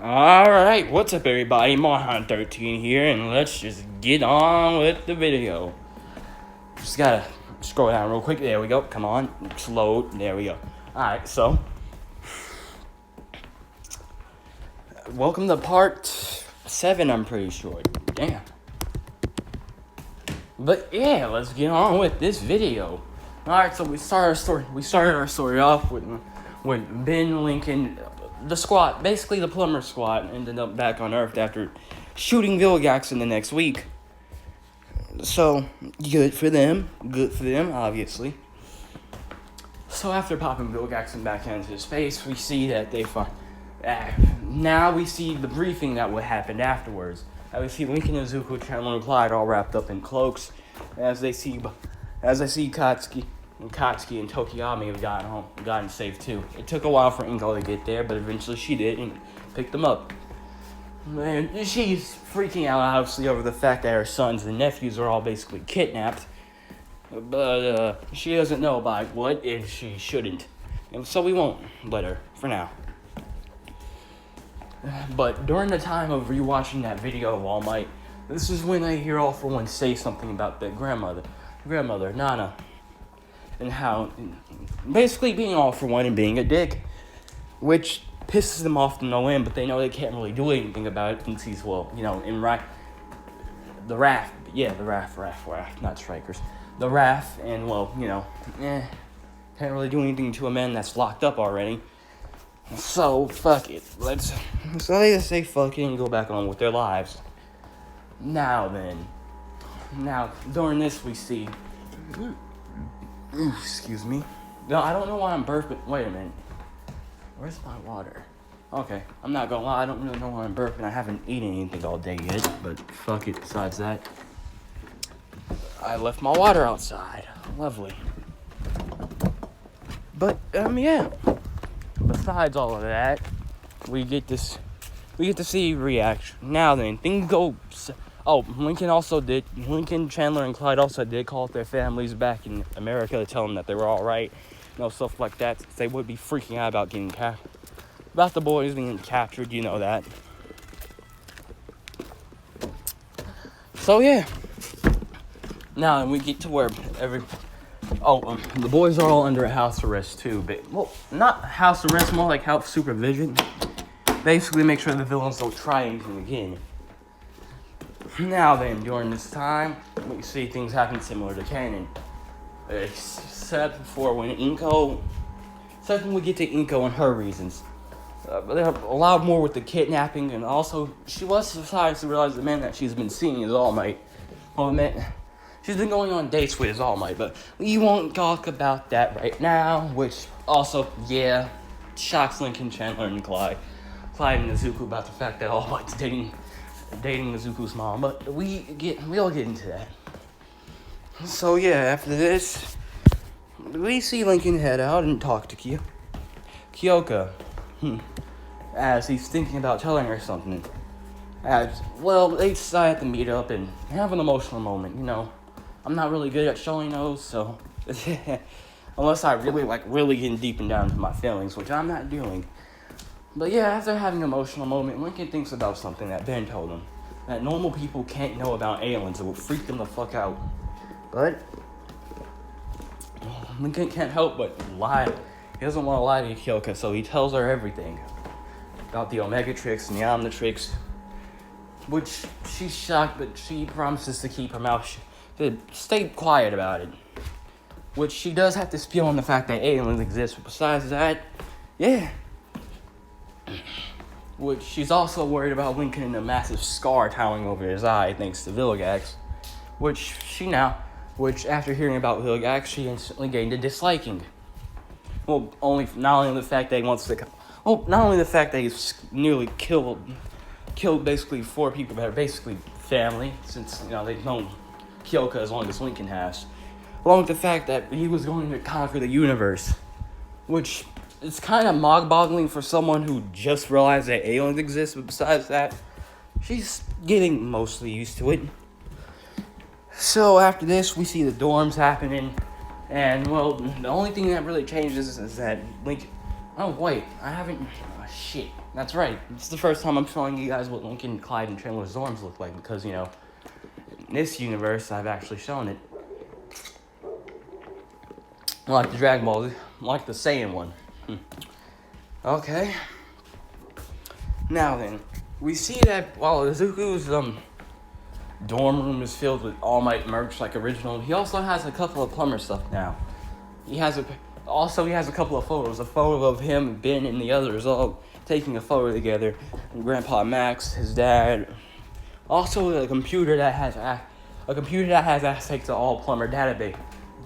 Alright, what's up everybody, Marhan13 here, and let's just get on with the video. Just gotta scroll down real quick, there we go, come on, slow, there we go. Alright, so, welcome to part 7, I'm pretty sure, damn. But yeah, let's get on with this video. Alright, so we started our story off with Ben, Lincoln, the squad, basically the plumber squad, ended up back on Earth after shooting Vilgax in the next week. So, good for them, obviously. So after popping Vilgax back into space, we see that they now we see the briefing that would happen afterwards. We see Lincoln and Zuko, Chandler and Clyde all wrapped up in cloaks, as I see Katsuki and Tokiyami have gotten safe too. It took a while for Inko to get there, but eventually she did and picked them up. And she's freaking out, obviously, over the fact that her sons and nephews are all basically kidnapped. But she doesn't know about what, and she shouldn't. And so we won't let her, for now. But during the time of rewatching that video of All Might, this is when I hear All For One say something about their grandmother, Nana. And how, basically being All For One and being a dick. Which pisses them off to no end, but they know they can't really do anything about it since he's, the raft, not strikers. The raft, and, can't really do anything to a man that's locked up already. So, fuck it. So they just say fuck it and go back on with their lives. Now, during this we see... excuse me. No, I don't know why I'm burping. Wait a minute. Where's my water? Okay, I'm not gonna lie, I don't really know why I'm burping. I haven't eaten anything all day yet, but fuck it. Besides that, I left my water outside. Lovely. But, yeah. Besides all of that, we get to see reaction. Now then, things go... Lincoln, Chandler, and Clyde also did call their families back in America to tell them that they were alright. Stuff like that. They would be freaking out about about the boys being captured, you know that. So, yeah. Now, we get to where the boys are all under a house arrest, too. But, not house arrest, more like house supervision. Basically, make sure the villains don't try anything again. Now then, during this time, we see things happen similar to canon. Except for when we get to Inko and her reasons. But they have a lot more with the kidnapping, and also, she was surprised to realize the man that she's been seeing is All Might. She's been going on dates with his All Might, but we won't talk about that right now, which also, shocks Lincoln, Chandler, and Clyde and Izuku about the fact that All Might's dating Izuku's mom, but we'll get into that. So after this, we see Lincoln head out and talk to Kyoka, as he's thinking about telling her something. They decide to meet up and have an emotional moment. I'm not really good at showing those, so unless I really getting deep and down into my feelings, which I'm not doing. But after having an emotional moment, Lincoln thinks about something that Ben told him. That normal people can't know about aliens. It will freak them the fuck out. But Lincoln can't help but lie. He doesn't want to lie to Kyoka, so he tells her everything. About the omnitrix and the omnitrix. Which she's shocked, but she promises to keep her mouth to stay quiet about it. Which she does have to spill on the fact that aliens exist. But besides that, which she's also worried about Lincoln and a massive scar towering over his eye thanks to Vilgax. Which after hearing about Vilgax, she instantly gained a disliking. Not only the fact that he's nearly killed basically 4 people that are basically family, since they've known Kyoka as long as Lincoln has. Along with the fact that he was going to conquer the universe, which it's kind of mind-boggling for someone who just realized that aliens exist, but besides that, she's getting mostly used to it. So after this, we see the dorms happening, and the only thing that really changes is that Lincoln... Oh, wait, I haven't... shit. That's right. It's the first time I'm showing you guys what Lincoln, Clyde, and Chandler's dorms look like because, in this universe, I've actually shown it. Like the Dragon Ball, like the Saiyan one. Okay. Now then, we see that while Izuku's dorm room is filled with All Might merch like original, he also has a couple of plumber stuff now. He has a couple of photos. A photo of him, Ben, and the others all taking a photo together. And Grandpa Max, his dad. Also a computer that has access to all plumber database,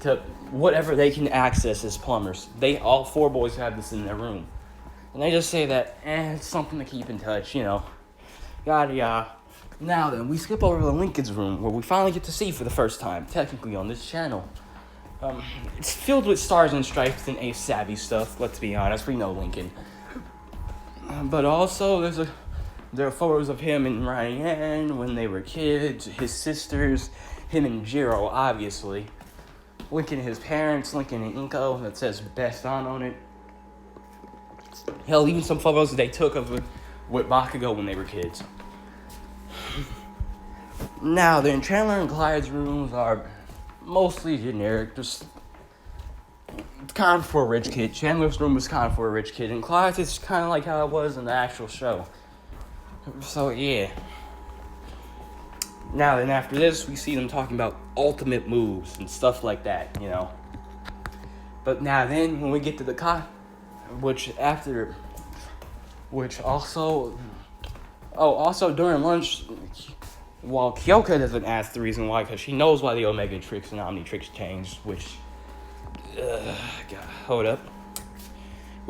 to whatever they can access as plumbers. All 4 boys have this in their room. And they just say that, it's something to keep in touch, yada yada. Now then, we skip over to Lincoln's room, where we finally get to see for the first time, technically on this channel. It's filled with stars and stripes and Ace Savvy stuff, let's be honest, we know Lincoln. But also, there are photos of him and Ryan when they were kids, his sisters, him and Jiro, obviously. Lincoln and his parents, Lincoln and Inko, that says best on it. Hell, even some photos that they took of with Bakugo when they were kids. Now, then, Chandler and Clyde's rooms are mostly generic, just kind of for a rich kid. Chandler's room is kind of for a rich kid, and Clyde's is kind of like how it was in the actual show. So, yeah. Now, then, after this, we see them talking about ultimate moves and stuff like that, But now, then, when we get to the also during lunch, while Kyoka doesn't ask the reason why, because she knows why the omnitrix and omnitrix changed, which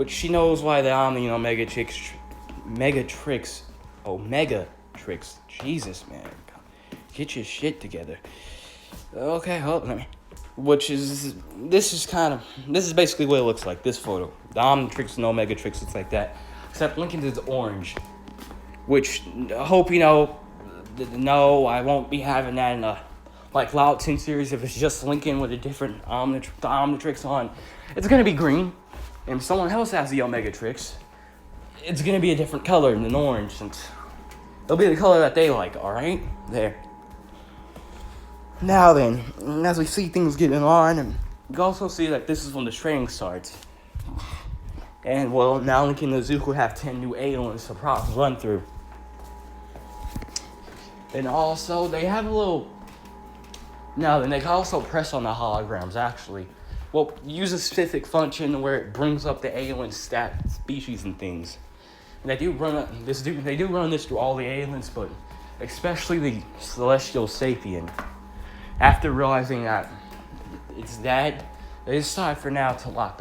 she knows why the Omegatrix, Jesus, man, get your shit together. Okay, hold on. This is basically what it looks like, this photo. The Omnitrix and Omegatrix looks like that, except Lincoln's is orange, which I hope no, I won't be having that in a, Lao 10 series if it's just Lincoln with a different Omnitrix on. It's going to be green, and if someone else has the Omegatrix, it's going to be a different color than orange, since it'll be the color that they like, alright? There. Now then, as we see things getting on, and you also see that this is when the training starts. And, now Lincoln and Izuku have 10 new aliens to run through. And also, they have a little... Now then, they can also press on the holograms, actually. Use a specific function where it brings up the alien species and things. And they do run this through all the aliens, but especially the Celestial Sapien. After realizing that it's that, they decide for now to lock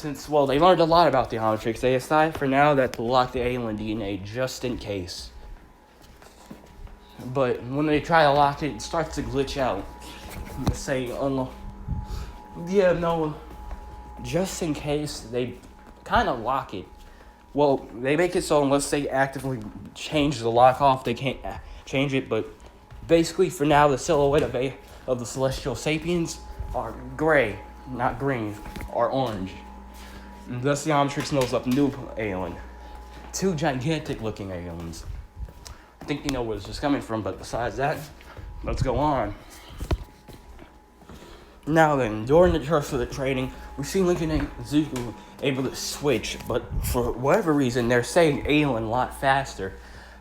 they learned a lot about the Omnitrix, they decide for now that to lock the alien DNA just in case. But when they try to lock it, it starts to glitch out. Just in case, they kind of lock it. They make it so unless they actively change the lock off, they can't change it, but basically, for now, the silhouette of the Celestial Sapiens are gray, not green, or orange. And thus, the Omnitrix knows up new alien. 2 gigantic-looking aliens. I think you know where this is coming from, but besides that, let's go on. Now then, during the course of the training, we see Lincoln and Izuku able to switch, but for whatever reason, they're saying alien a lot faster.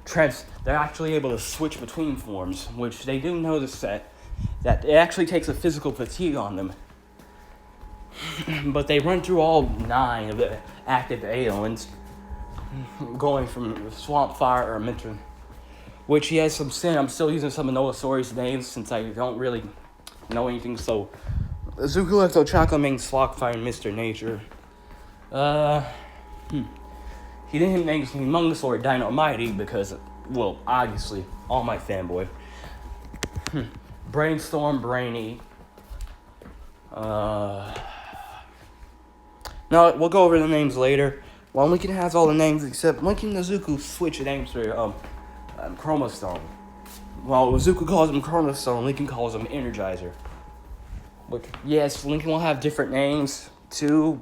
They're actually able to switch between forms, which they do notice that it actually takes a physical fatigue on them. But they run through all 9 of the active aliens, going from Swamp Fire or Minton, which he has some sin. I'm still using some of Noasauri's names since I don't really know anything, so Izuku Ecto Chocolate Ming, Slockfire, and Mr. Nature. He didn't name Humongous or Dynamite because, obviously, All Might fanboy. Brainstorm, Brainy. No, we'll go over the names later. Lincoln has all the names except Lincoln and Izuku switch names for Chromostone. While Izuku calls him Chronostone, Lincoln calls him Energizer. But yes, Lincoln will have different names too.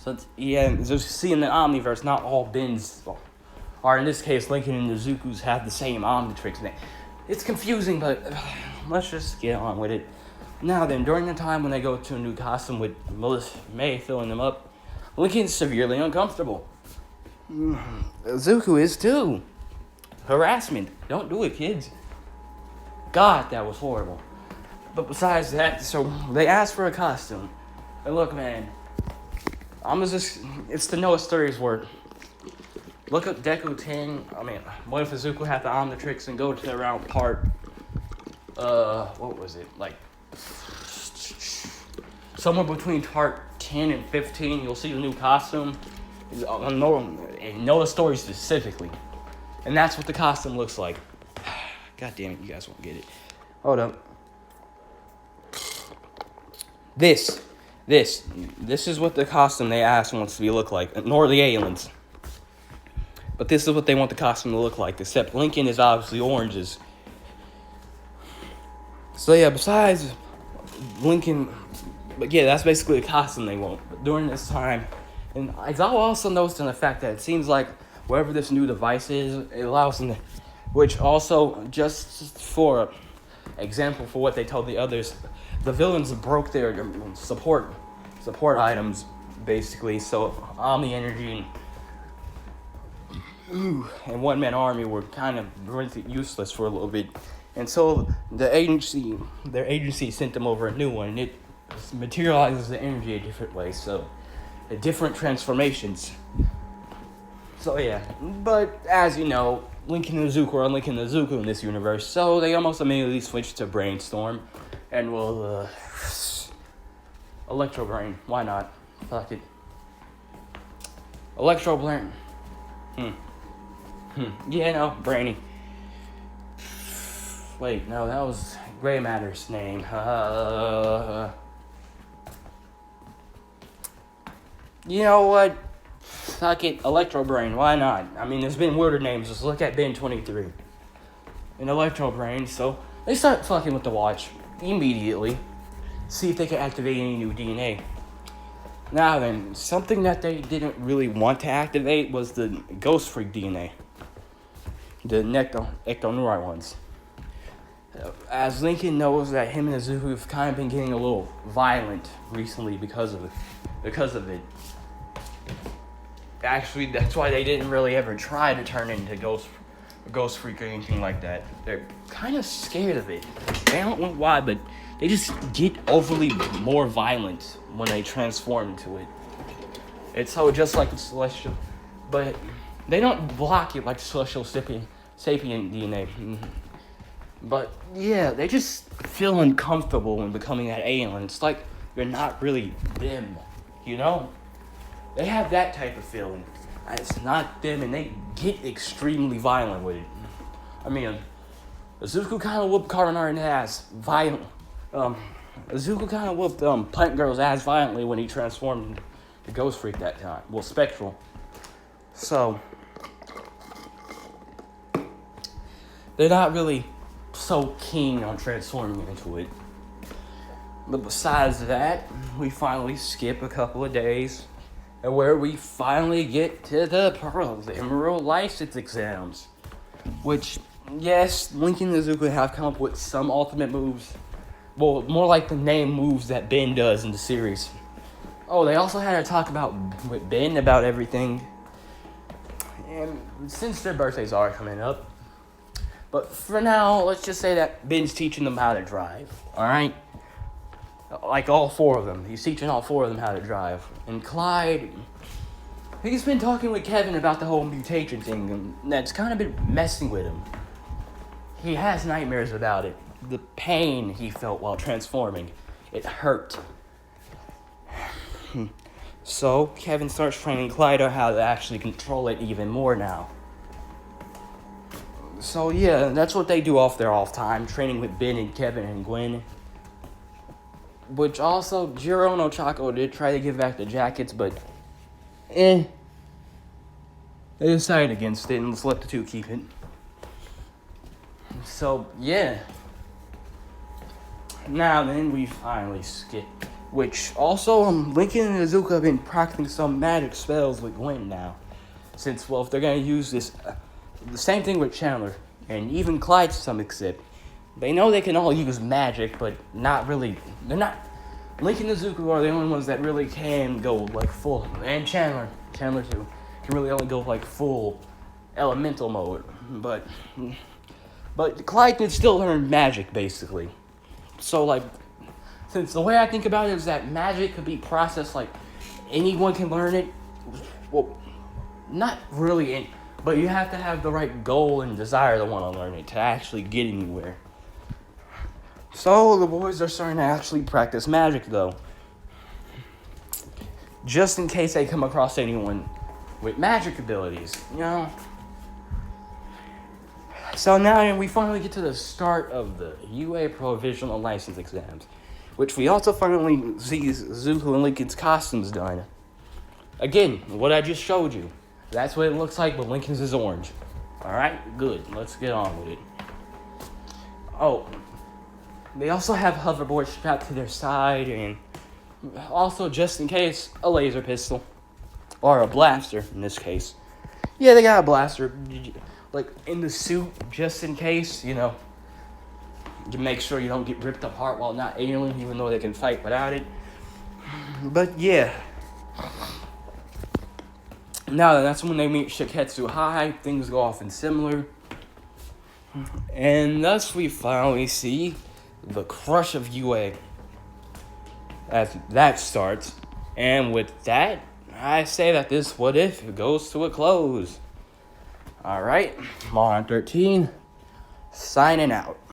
So yeah, just see in the Omniverse, not all bins, or in this case, Lincoln and Nezuko's have the same omnitrix name. It's confusing, but let's just get on with it. Now then, during the time when they go to a new costume with Melissa May filling them up, Lincoln's severely uncomfortable. Nezuko is too. Harassment. Don't do it, kids. God, that was horrible. But besides that, so they asked for a costume. And look, man, it's the Noah Stories word. Look up Deku 10. What if Nezuko had the Omnitrix and go to around part, what was it? Like, somewhere between part 10 and 15, you'll see the new costume. Noah Stories specifically. And that's what the costume looks like. God damn it, you guys won't get it. Hold up. This is what the costume they asked wants to look like. Nor the aliens. But this is what they want the costume to look like. Except Lincoln is obviously oranges. So yeah, besides Lincoln... But yeah, that's basically the costume they want. But during this time... And I also noticed in the fact that it seems like wherever this new device is, it allows them to... Which also, just for example for what they told the others, the villains broke their support items, basically. So Omni Energy and One Man Army were kind of useless for a little bit. And so their agency sent them over a new one, and it materializes the energy a different way, so different transformations. So yeah, but as you know, Lincoln and Nezuko are Lincoln and Nezuko in this universe, so they almost immediately switched to Brainstorm, and will, Electro Brain, why not? Fuck it. Electro Brain. Yeah, no, Brainy. Wait, no, that was Grey Matter's name. You know what? Fuck it, Electro Brain, why not? I mean, there's been weirder names, just look at Ben 23. And Electro Brain, so they start fucking with the watch immediately. See if they can activate any new DNA. Now then, something that they didn't really want to activate was the Ghost Freak DNA. The ectoneuron ones. As Lincoln knows that him and Nezuko have kind of been getting a little violent recently because of it. Actually, that's why they didn't really ever try to turn into Ghost Freak or anything like that. They're kind of scared of it. They don't know why, but they just get overly more violent when they transform into it. It's so just like the Celestial, but they don't block it like Celestial Sapien DNA. But yeah, they just feel uncomfortable when becoming that alien. It's like they're not really them, you know? They have that type of feeling. It's not them, and they get extremely violent with it. I mean, Nezuko kind of whooped Cardinal in the ass violent. Nezuko kind of whooped Plant Girl's ass violently when he transformed into Ghost Freak that time. Well, Spectral. So they're not really so keen on transforming into it. But besides that, we finally skip a couple of days, and where we finally get to the Emerald License exams. Which, yes, Lincoln and Nezuko have come up with some ultimate moves. Well, more like the name moves that Ben does in the series. Oh, they also had to talk with Ben about everything. And since their birthdays are coming up. But for now, let's just say that Ben's teaching them how to drive. Alright? Like all four of them. He's teaching all four of them how to drive. And Clyde, he's been talking with Kevin about the whole mutation thing, and that's kind of been messing with him. He has nightmares about it. The pain he felt while transforming. It hurt. So, Kevin starts training Clyde on how to actually control it even more now. So yeah, that's what they do off their off time, training with Ben and Kevin and Gwen. Which also, Jiro and Ochako did try to give back the jackets, but they decided against it and just let the two keep it. So yeah. Now then, we finally skip Which also, Lincoln and Izuku have been practicing some magic spells with Gwen now. Since, well, if they're going to use this, the same thing with Chandler, and even Clyde to some extent. They know they can all use magic, but not really, they're not, Lincoln and Izuku are the only ones that really can go, like, full, and Chandler too, can really only go, like, full elemental mode. But Clyde can still learn magic, basically. So, like, since the way I think about it is that magic could be processed, like, anyone can learn it. Well, not really, but you have to have the right goal and desire to want to learn it to actually get anywhere. So, the boys are starting to actually practice magic, though. Just in case they come across anyone with magic abilities, you know? So now we finally get to the start of the UA Provisional License exams, which we also finally see Zuko and Lincoln's costumes done. Again, what I just showed you. That's what it looks like, but Lincoln's is orange. Alright, good. Let's get on with it. Oh, they also have hoverboards strapped to their side, and also, just in case, a laser pistol. Or a blaster, in this case. Yeah, they got a blaster. Like, in the suit, just in case, you know, to make sure you don't get ripped apart while not alien, even though they can fight without it. But, yeah. Now, that's when they meet Shiketsu High. Things go off and similar. And thus, we finally see the crush of UA. As that starts. And with that, I say that this What If goes to a close. Alright, Mon 13, signing out.